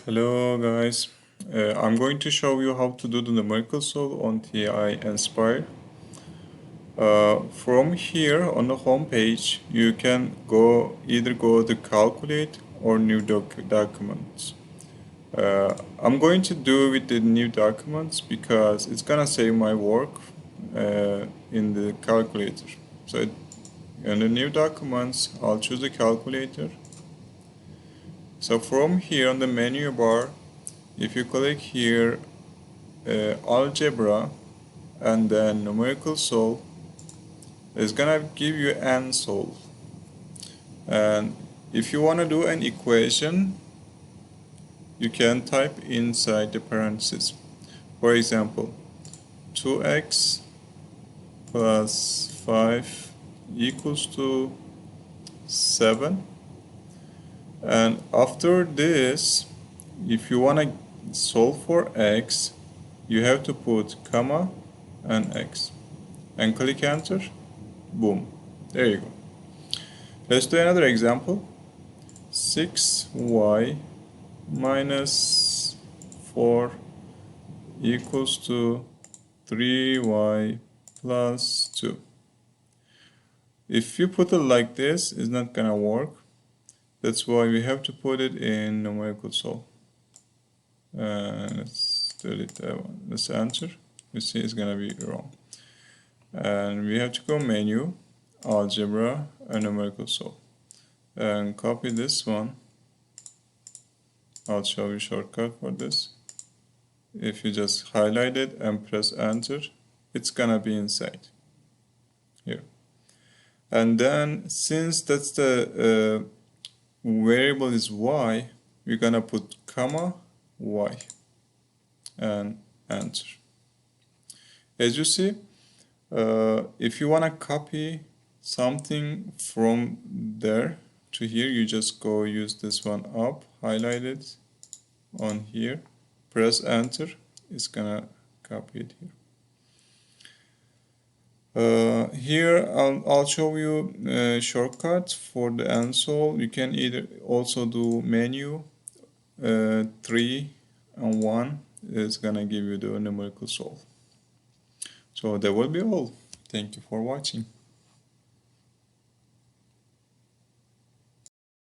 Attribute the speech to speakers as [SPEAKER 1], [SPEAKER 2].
[SPEAKER 1] Hello guys, I'm going to show you how to do the numerical solve on TI Nspire. From here on the home page, you can either go to calculate or new documents. I'm going to do with the new documents because it's gonna save my work in the calculator. So in the new documents, I'll choose the calculator. So from here on the menu bar, if you click here algebra and then numerical solve, it's gonna give you nSolve. And if you want to do an equation, you can type inside the parentheses. For example, 2x plus 5 equals to 7. And after this, if you want to solve for x, you have to put comma and x and click enter. Boom, there you go. Let's do another example. 6y minus 4 equals to 3y plus 2. If you put it like this, it's not gonna work. That's why we have to put it in numerical solve. Let's delete that one. Let's enter. You see it's gonna be wrong. And we have to go menu, algebra, and numerical solve. And copy this one. I'll show you shortcut for this. If you just highlight it and press enter, it's gonna be inside here. And then since that's the variable is y, we're gonna put comma y and enter. As you see, if you want to copy something from there to here, you just go use this one up, highlight it on here, press enter, it's gonna copy it here. Here I'll show you shortcuts for the nSolve. You can either also do menu 3 and 1 is gonna give you the numerical solve. So that will be all. Thank you for watching.